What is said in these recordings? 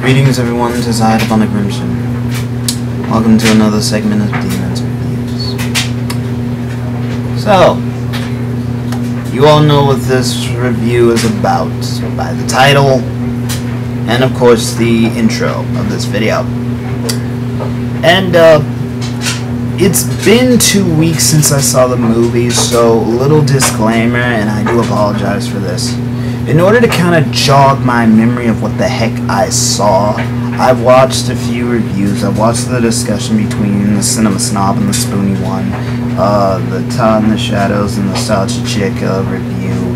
Greetings everyone, to Zide of Crimson. Welcome to another segment of Demons Reviews. So, you all know what this review is about by the title, and of course the intro of this video. And it's been 2 weeks since I saw the movie, so little disclaimer, and I do apologize for this. In order to kind of jog my memory of what the heck I saw, I've watched a few reviews. I've watched the discussion between the Cinema Snob and the Spoony one, the Todd in the Shadows and the Nostalgia Chick review,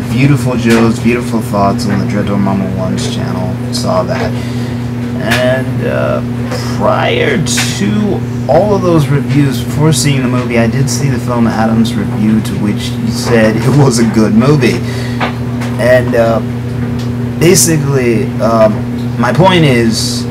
Beautiful Joe's Beautiful Thoughts on the Dreadful Mama 1's channel. Saw that. And prior to all of those reviews, before seeing the movie, I did see the Film Adams review, to which he said it was a good movie. And basically, my point is,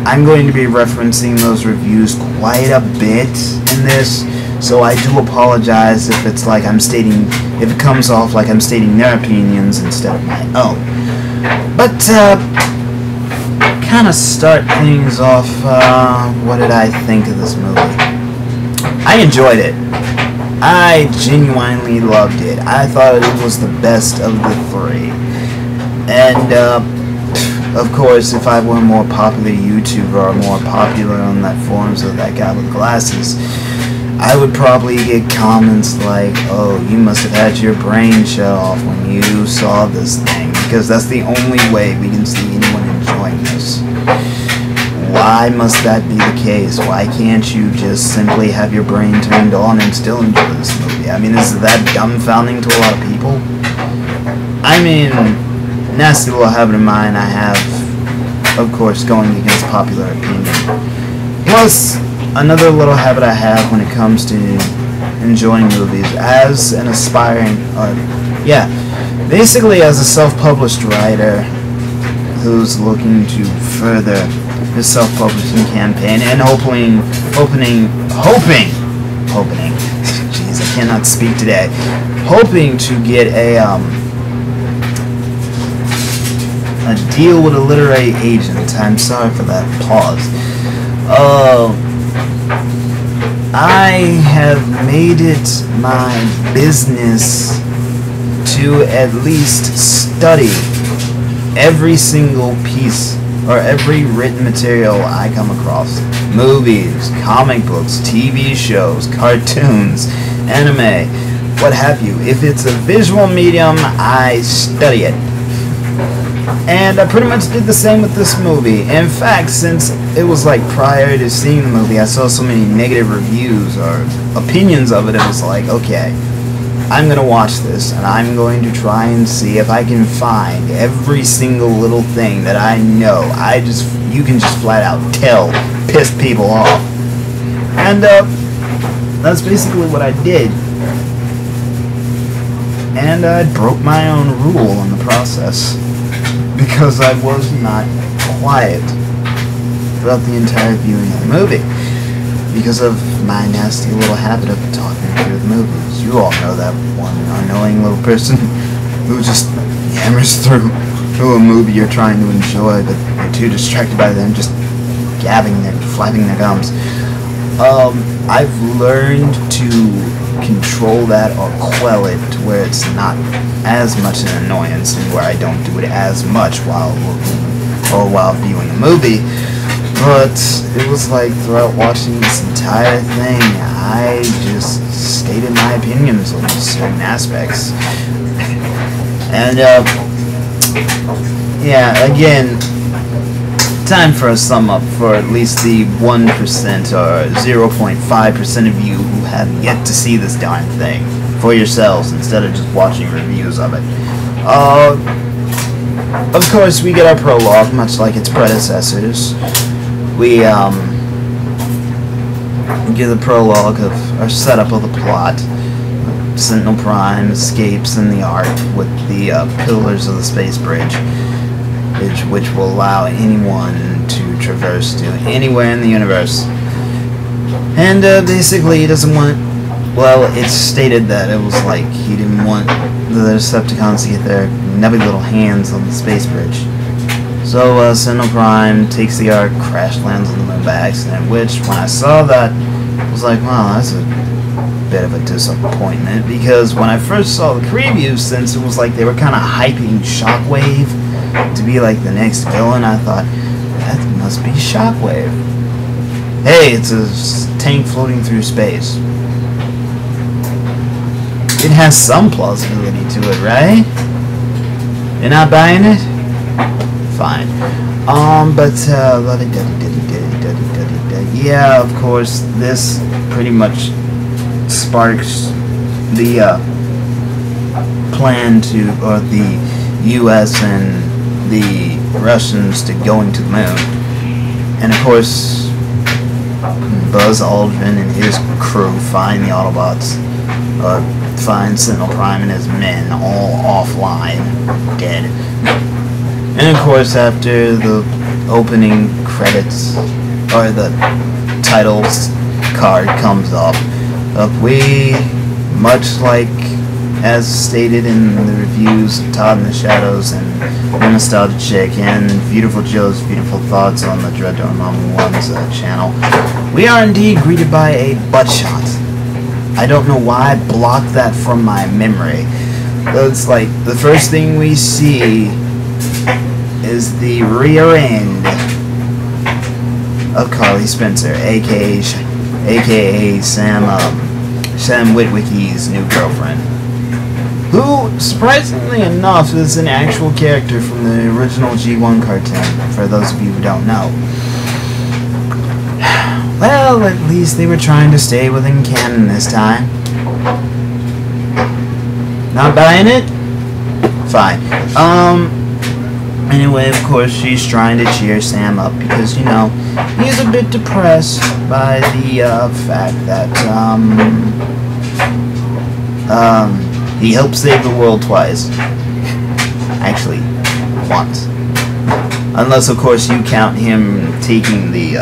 I'm going to be referencing those reviews quite a bit in this, so I do apologize if it's like if it comes off like I'm stating their opinions instead of my own. But kind of start things off, what did I think of this movie? I enjoyed it. I genuinely loved it. I thought it was the best of the three. And, of course, if I were a more popular YouTuber or more popular on that forums of that guy with glasses, I would probably get comments like, oh, you must have had your brain shut off when you saw this thing, because that's the only way we can see anyone enjoying this. Why must that be the case? Why can't you just simply have your brain turned on and still enjoy this movie? I mean, is that dumbfounding to a lot of people? I mean, nasty little habit of mine I have, of course, going against popular opinion. Plus, another little habit I have when it comes to enjoying movies as an aspiring, basically as a self-published writer who's looking to further his self-publishing campaign and hoping, jeez, I cannot speak today, hoping to get a deal with a literary agent. I'm sorry for that pause. I have made it my business to at least study every single piece or every written material I come across. Movies, comic books, TV shows, cartoons, anime, what have you. If it's a visual medium, I study it. And I pretty much did the same with this movie. In fact, since it was like prior to seeing the movie, I saw so many negative reviews or opinions of it, it was like, okay, I'm going to watch this, and I'm going to try and see if I can find every single little thing that I know you can just flat out tell pissed people off. And that's basically what I did. And I broke my own rule in the process, because I was not quiet throughout the entire viewing of the movie, because of my nasty little habit of talking through the movies. You all know that one annoying little person who just yammers through a movie you're trying to enjoy, but you're too distracted by them just flapping their gums. I've learned to control that or quell it to where it's not as much an annoyance and where I don't do it as much while viewing a movie. But it was like throughout watching this entire thing, I just stated my opinions on certain aspects. And again, time for a sum up for at least the 1% or 0.5% of you who have yet to see this darn thing for yourselves instead of just watching reviews of it. Of course, we get our prologue, much like its predecessors. We get the prologue of our setup of the plot. Sentinel Prime escapes in the Ark with the pillars of the space bridge, which will allow anyone to traverse to anywhere in the universe. And basically, he doesn't want. Well, it's stated that it was like he didn't want the Decepticons to get their nubby little hands on the space bridge. So Sentinel Prime takes the Ark, crash lands on the moon by accident. Which, when I saw that, I was like, wow, that's a bit of a disappointment, because when I first saw the preview, since it was like they were kind of hyping Shockwave to be like the next villain, I thought that must be Shockwave. Hey, it's a tank floating through space. It has some plausibility to it, right? You're not buying it? Fine. Yeah, of course, this pretty much sparks the plan to, or the U.S. and the Russians to going to the moon. And of course, Buzz Aldrin and his crew find the Autobots, find Sentinel Prime and his men all offline, dead. And of course, after the opening credits, or the titles card comes up, we, much like as stated in the reviews of Todd in the Shadows and The Nostalgia Chick and Beautiful Joe's Beautiful Thoughts on the Dread Dormammu 1's channel, we are indeed greeted by a butt shot. I don't know why I blocked that from my memory. It's like the first thing we see is the rear end of Carly Spencer, aka Sam Witwicky's new girlfriend, who, surprisingly enough, is an actual character from the original G1 cartoon, for those of you who don't know. Well, at least they were trying to stay within canon this time. Not buying it? Fine. Anyway, of course, she's trying to cheer Sam up because, you know, he's a bit depressed by the fact that, he helped save the world twice. Actually, once. Unless, of course, you count him taking the,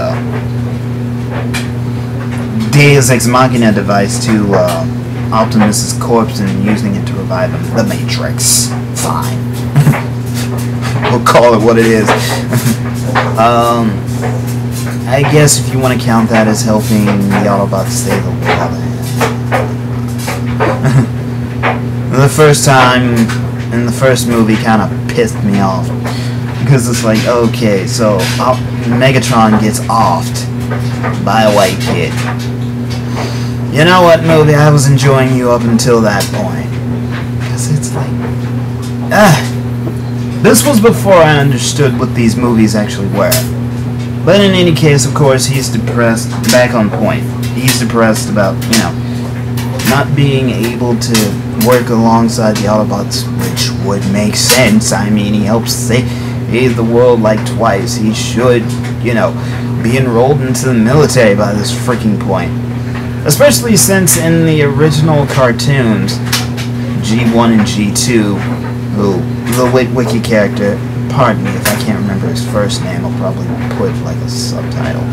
Deus Ex Machina device to, Optimus's corpse and using it to revive him. The Matrix. Fine. We'll call it what it is. I guess if you want to count that as helping the Autobots save the world. The first time in the first movie kind of pissed me off. Because it's like, okay, so Megatron gets offed by a white kid. You know what, movie? I was enjoying you up until that point. Because it's like... This was before I understood what these movies actually were. But in any case, of course, he's depressed. Back on point. He's depressed about, you know, not being able to work alongside the Autobots, which would make sense. I mean, he helps save the world like twice. He should, you know, be enrolled into the military by this freaking point. Especially since in the original cartoons, G1 and G2, who, the Witwicky character, pardon me if I can't remember his first name, I'll probably put like a subtitle.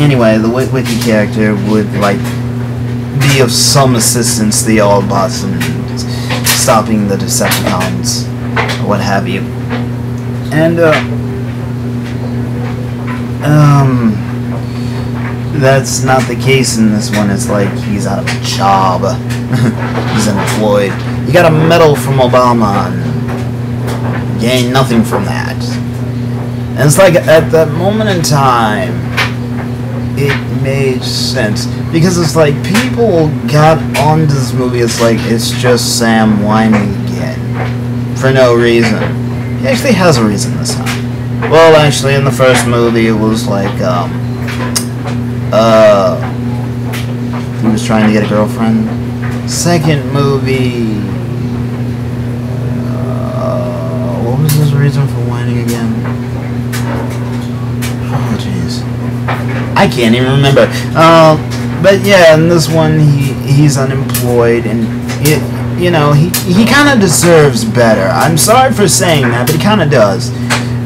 Anyway, the Witwicky character would, like, be of some assistance to the Autobots in stopping the Decepticons, or what have you. And, that's not the case in this one. It's like he's out of a job. He's unemployed. You got a medal from Obama and gain nothing from that. And it's like at that moment in time, it made sense. Because it's like people got onto this movie, it's like it's just Sam whining again. For no reason. He actually has a reason this time. Well, actually, in the first movie, it was like, he was trying to get a girlfriend. Second movie. What was his reason for whining again? Oh, jeez. I can't even remember. But yeah, in this one, he's unemployed, and you know, he kind of deserves better. I'm sorry for saying that, but he kind of does.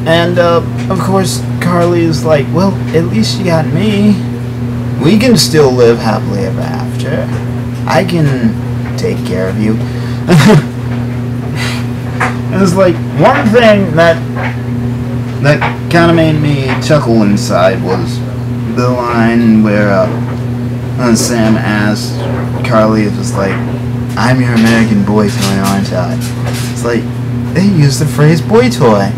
And of course, Carly is like, well, at least you got me. We can still live happily ever after. I can take care of you. And it's like, one thing that kind of made me chuckle inside was the line where Sam asked Carly, it was like, I'm your American boy toy, aren't I? It's like, they used the phrase boy toy.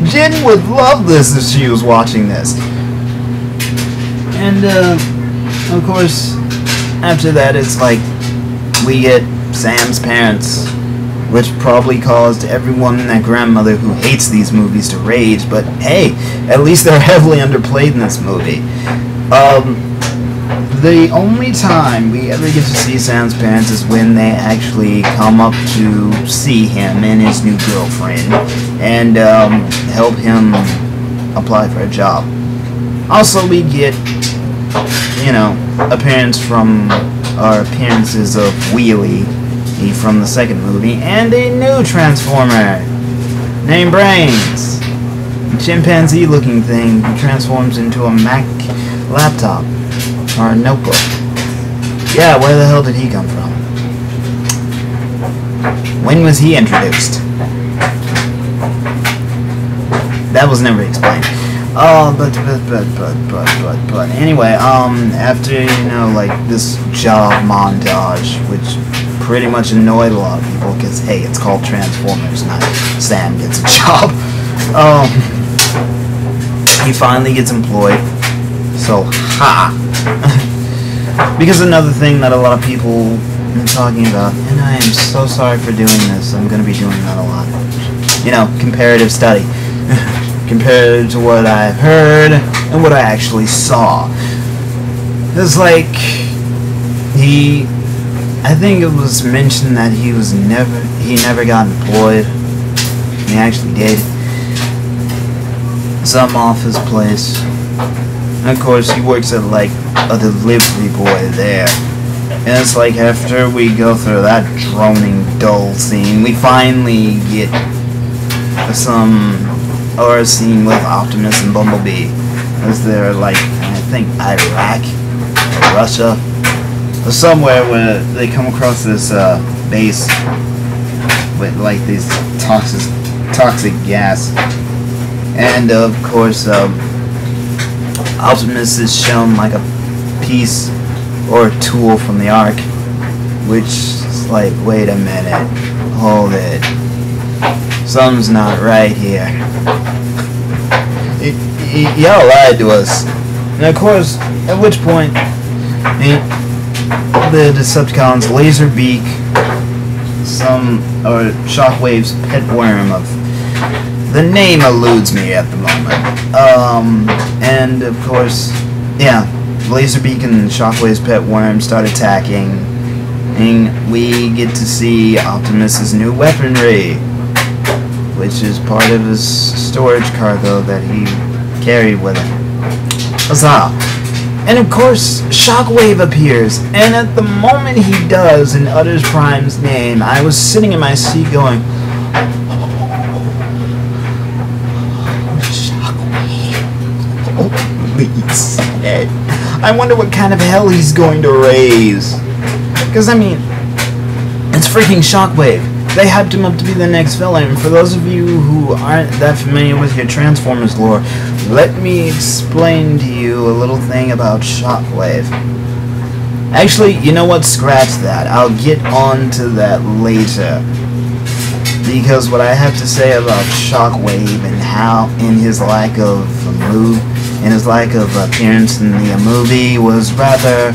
Jen would love this if she was watching this. And, of course, after that, it's like, we get Sam's parents, which probably caused everyone and their grandmother who hates these movies to rage, but hey, at least they're heavily underplayed in this movie. The only time we ever get to see Sam's parents is when they actually come up to see him and his new girlfriend and help him apply for a job. Also, we get, you know, appearances of Wheelie from the second movie and a new Transformer named Brains. A chimpanzee-looking thing who transforms into a Mac laptop. Or a notebook. Yeah, where the hell did he come from? When was he introduced? That was never explained. Oh, but anyway, after, you know, like, this job montage, which pretty much annoyed a lot of people, because, hey, it's called Transformers, not Sam gets a job. He finally gets employed. So, ha! Because another thing that a lot of people are talking about, and I am so sorry for doing this, I'm going to be doing that a lot. You know, comparative study. Compared to what I've heard and what I actually saw. It's like, I think it was mentioned that he never got employed. He actually did. Some office place. And of course, he works at, like, a delivery boy there. And it's like, after we go through that droning, dull scene, we finally get a scene with Optimus and Bumblebee. As they're, like, I think Iraq, or Russia, or somewhere where they come across this base with, like, this toxic gas. And, of course, Optimus is shown like a piece or a tool from the Ark, which is like, wait a minute, hold it, something's not right here. Y'all lied to us. And of course, at which point, the Decepticons Laserbeak, or Shockwave's pet worm of, the name eludes me at the moment. And of course, yeah, Laserbeak and Shockwave's pet worm start attacking, and we get to see Optimus's new weaponry, which is part of his storage cargo that he carried with him. Huzzah! And of course, Shockwave appears, and at the moment he does and utters Prime's name, I was sitting in my seat going, Please. I wonder what kind of hell he's going to raise. Because, I mean, it's freaking Shockwave. They hyped him up to be the next villain. And for those of you who aren't that familiar with your Transformers lore, let me explain to you a little thing about Shockwave. Actually, you know what? Scratch that. I'll get on to that later. Because what I have to say about Shockwave and how, in his lack of move, and his lack of appearance in the movie was rather,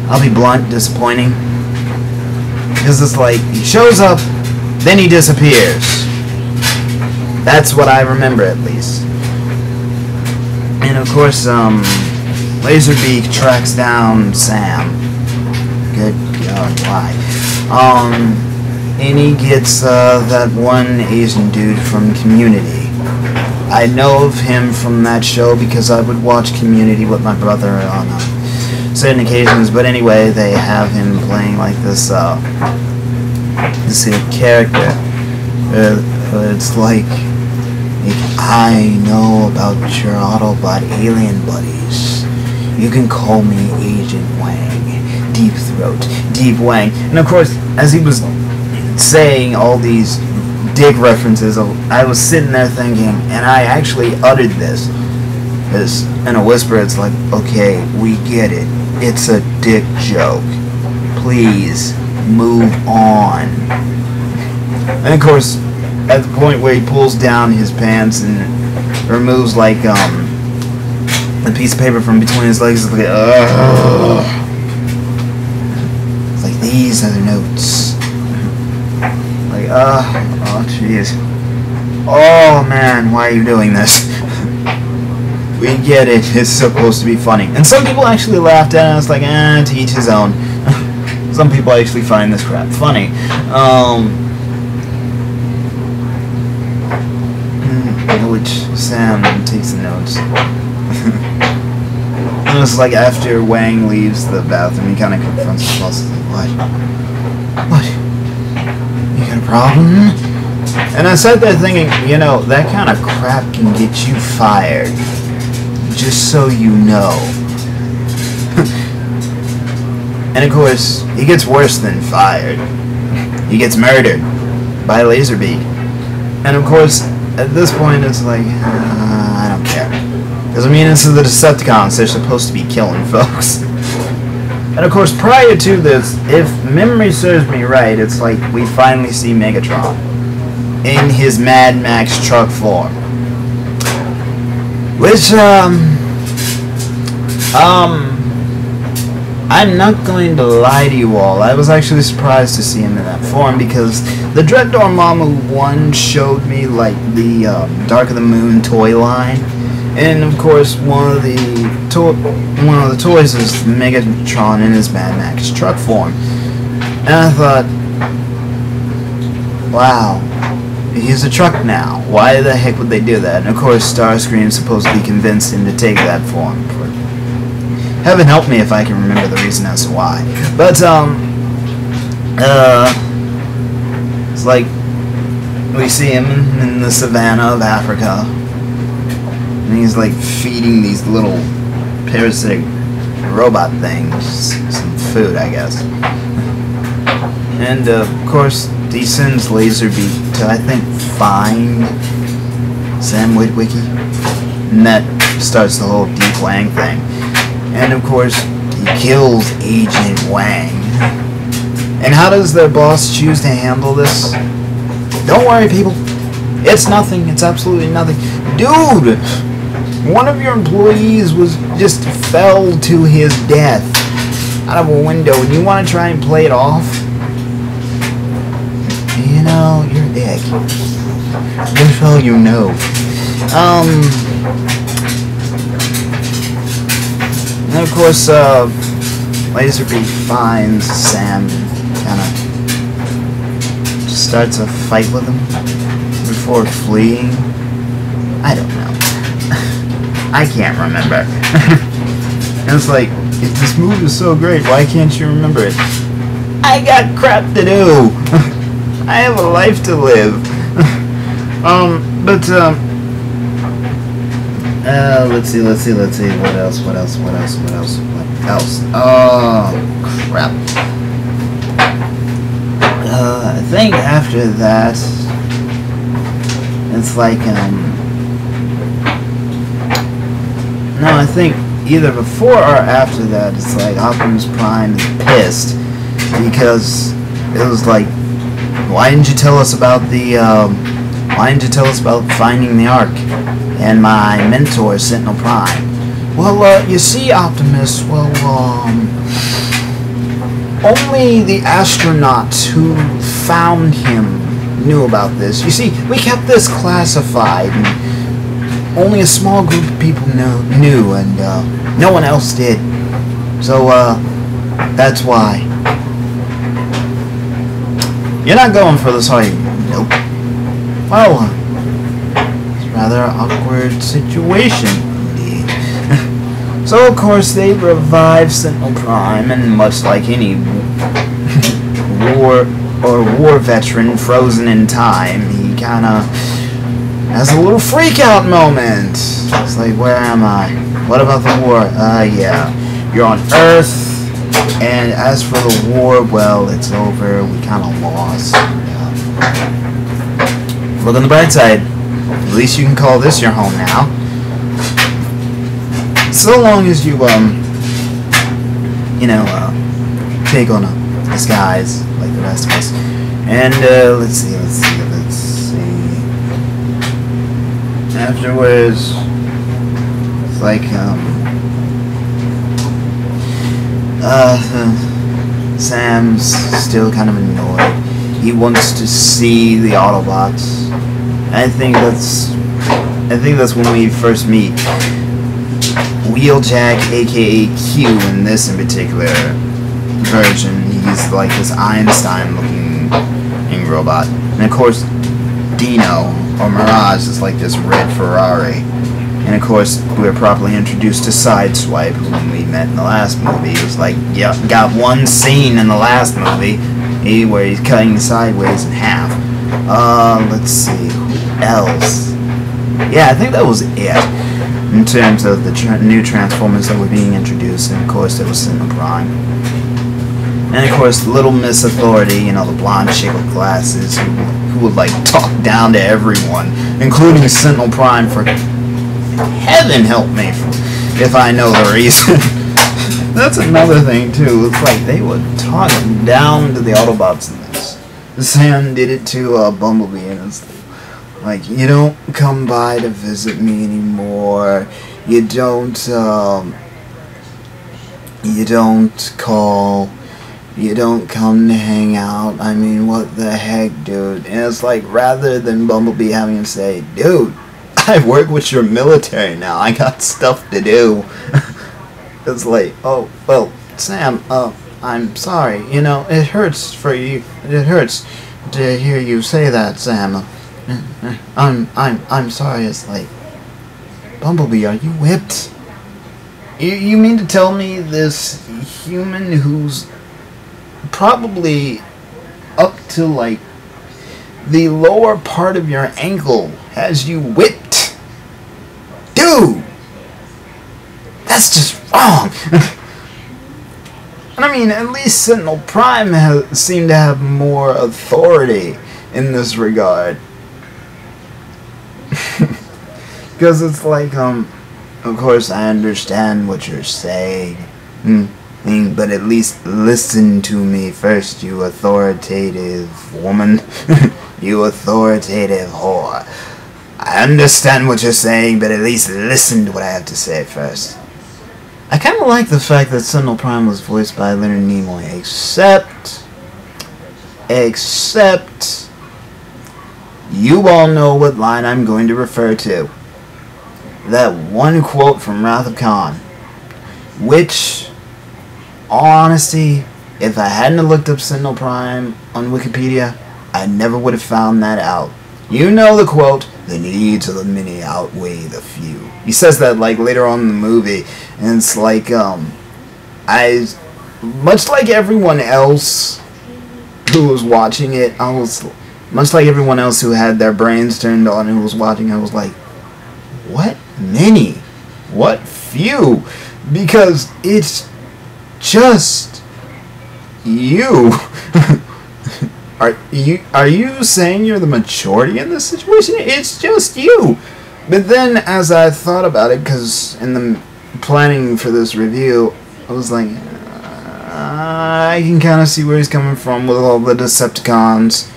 I'll be blunt, disappointing. Because it's like, he shows up, then he disappears. That's what I remember, at least. And of course, Laserbeak tracks down Sam. Good God. why. And he gets that one Asian dude from Community. I know of him from that show because I would watch Community with my brother on certain occasions. But anyway, they have him playing like this character. It's like, I know about your Autobot alien buddies. You can call me Agent Wang, Deep Throat, Deep Wang. And of course, as he was saying all these dick references, I was sitting there thinking, and I actually uttered this in a whisper. It's like, okay, we get it. It's a dick joke. Please move on. And of course, at the point where he pulls down his pants and removes like a piece of paper from between his legs, it's like, it's like, these are the notes. Like, oh jeez. Oh man, why are you doing this? We get it, it's supposed to be funny. And some people actually laughed at it, and it's like, to each his own. Some people actually find this crap funny. Which Sam takes the notes. And it's like after Wang leaves the bathroom, he kind of confronts his boss. Like, what? You got a problem? And I sat there thinking, you know, that kind of crap can get you fired. Just so you know. And of course, he gets worse than fired. He gets murdered by Laserbeak. And of course, at this point, it's like, I don't care. Because, I mean, it's the Decepticons. They're supposed to be killing folks. And, of course, prior to this, if memory serves me right, it's like we finally see Megatron in his Mad Max truck form. Which, I'm not going to lie to you all. I was actually surprised to see him in that form because the Dread Dormammu 1 showed me like the Dark of the Moon toy line, and of course one of the toys is Megatron in his Mad Max truck form. And I thought, wow, he's a truck now. Why the heck would they do that? And of course Starscream supposedly convinced him to take that form. Heaven help me if I can remember the reason as to why. But, it's like, we see him in the savannah of Africa, and he's like feeding these little parasitic robot things some food, I guess. And, of course, he sends Laserbeak to, I think, find Sam Witwicky, and that starts the whole Deep Wang thing. And of course, he kills Agent Wang. And how does their boss choose to handle this? Don't worry, people. It's nothing. It's absolutely nothing. Dude! One of your employees just fell to his death out of a window, and you want to try and play it off? You know, you're a dick. That's all you know. And of course, Laserbeak finds Sam, kind of starts a fight with him before fleeing. I don't know. I can't remember. And it's like, if this movie is so great, why can't you remember it? I got crap to do. I have a life to live. Let's see. What else? Oh, crap. I think after that, it's like, no, I think either before or after that, it's like Optimus Prime is pissed because it was like, why didn't you tell us about finding the Ark and my mentor, Sentinel Prime? Well, you see, Optimus, only the astronauts who found him knew about this. You see, we kept this classified, and only a small group of people knew, and no one else did. So, that's why. You're not going for this, are you? Nope. Well, it's a rather awkward situation, indeed. So, of course, they revive Sentinel Prime, and much like any war veteran frozen in time, he kinda has a little freak-out moment. It's like, where am I? What about the war? Yeah. You're on Earth, and as for the war, well, it's over. We kinda lost. Look on the bright side. At least you can call this your home now. So long as you, take on a disguise like the rest of us. And, let's see. Afterwards, it's like, Sam's still kind of annoyed. He wants to see the Autobots. I think that's when we first meet Wheeljack, aka Q, in this in particular version. He's like this Einstein-looking robot, and of course, Dino or Mirage is like this red Ferrari. And of course, we were properly introduced to Sideswipe, whom we met in the last movie. It was like, yeah, got one scene in the last movie where he's cutting sideways in half. Let's see, who else? Yeah, I think that was it in terms of the new Transformers that were being introduced. And of course, there was Sentinel Prime. And of course, Little Miss Authority, the blonde chick with glasses who would like talk down to everyone, including Sentinel Prime, for heaven help me if I know the reason. That's another thing too. It's like they would talk down to the Autobots in this. Sam did it to Bumblebee, and it's like, you don't come by to visit me anymore. You don't call. You don't come to hang out. I mean, what the heck, dude? And it's like, rather than Bumblebee having to say, dude, I work with your military now. I got stuff to do. It's like, oh, well, Sam, I'm sorry. It hurts for you. It hurts to hear you say that, Sam. I'm sorry. It's like, Bumblebee, are you whipped? You mean to tell me this human who's probably up to, like, the lower part of your ankle has you whipped? Dude! That's just wrong! And I mean, at least Sentinel Prime seemed to have more authority in this regard. Because it's like, of course I understand what you're saying, but at least listen to me first, you authoritative woman. You authoritative whore. I understand what you're saying, but at least listen to what I have to say first. I kind of like the fact that Sentinel Prime was voiced by Leonard Nimoy, except, you all know what line I'm going to refer to. That one quote from Wrath of Khan, which, all honesty, if I hadn't looked up Sentinel Prime on Wikipedia, I never would have found that out. You know the quote, the needs of the many outweigh the few. He says that like later on in the movie, and it's like, much like everyone else who was watching it, much like everyone else who had their brains turned on and who was watching, I was like, what many? What few? Because it's just you. Are you saying you're the majority in this situation? It's just you. But then, as I thought about it, because in the planning for this review, I was like, I can kind of see where he's coming from with all the Decepticons,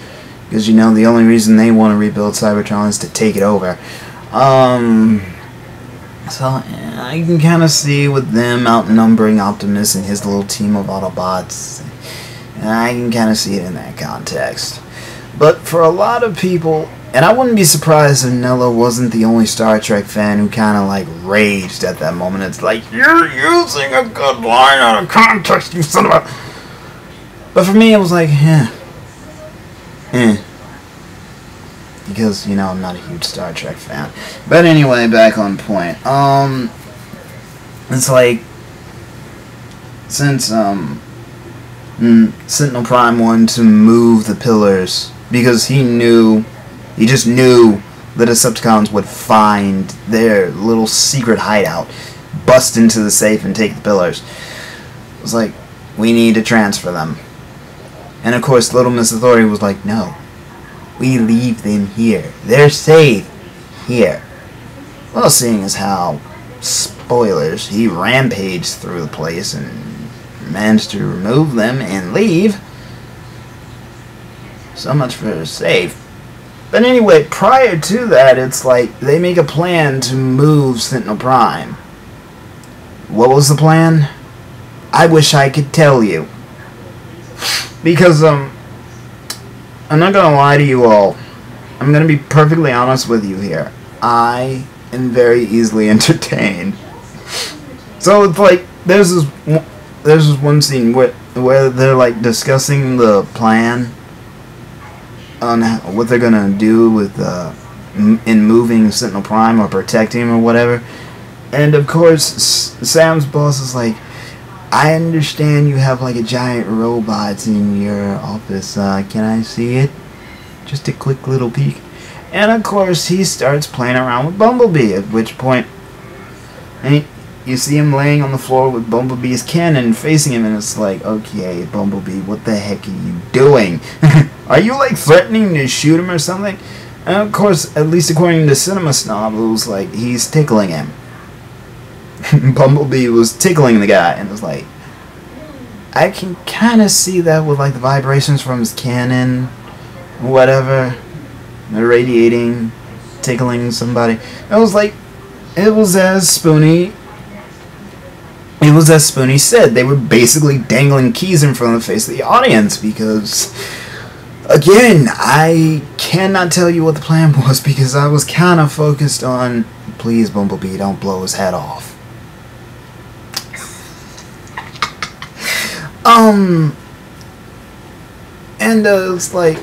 because the only reason they want to rebuild Cybertron is to take it over. So I can kind of see with them outnumbering Optimus and his little team of Autobots. I can kind of see it in that context. But for a lot of people, and I wouldn't be surprised if Nella wasn't the only Star Trek fan who kind of like raged at that moment. It's like, you're using a good line out of context, you son of a... But for me, it was like, Because, you know, I'm not a huge Star Trek fan. But anyway, back on point. It's like, since, Sentinel Prime wanted to move the pillars, because he just knew the Decepticons would find their little secret hideout, bust into the safe and take the pillars. It was like, we need to transfer them. And of course, Little Miss Authority was like, no. We leave them here. They're safe here. Well, seeing as how, spoilers, he rampaged through the place and managed to remove them and leave. So much for safe. But anyway, prior to that, it's like they make a plan to move Sentinel Prime. What was the plan? I wish I could tell you. Because, I'm not gonna lie to you all. I'm gonna be perfectly honest with you here. I am very easily entertained. So it's like, there's this one scene where they're like discussing the plan on what they're gonna do with in moving Sentinel Prime or protecting him or whatever. And of course, Sam's boss is like, I understand you have like a giant robot in your office. Can I see it? Just a quick little peek. And of course, he starts playing around with Bumblebee. At which point, you see him laying on the floor with Bumblebee's cannon facing him, and it's like, okay, Bumblebee, what the heck are you doing? Are you like threatening to shoot him or something? And of course, at least according to Cinema Snob, it was like he's tickling him. Bumblebee was tickling the guy, and it was like, I can kind of see that with like the vibrations from his cannon, whatever, irradiating, tickling somebody. It was like, it was as Spoonie said. They were basically dangling keys in front of the face of the audience because, again, I cannot tell you what the plan was because I was kind of focused on, please, Bumblebee, don't blow his head off. And it's like,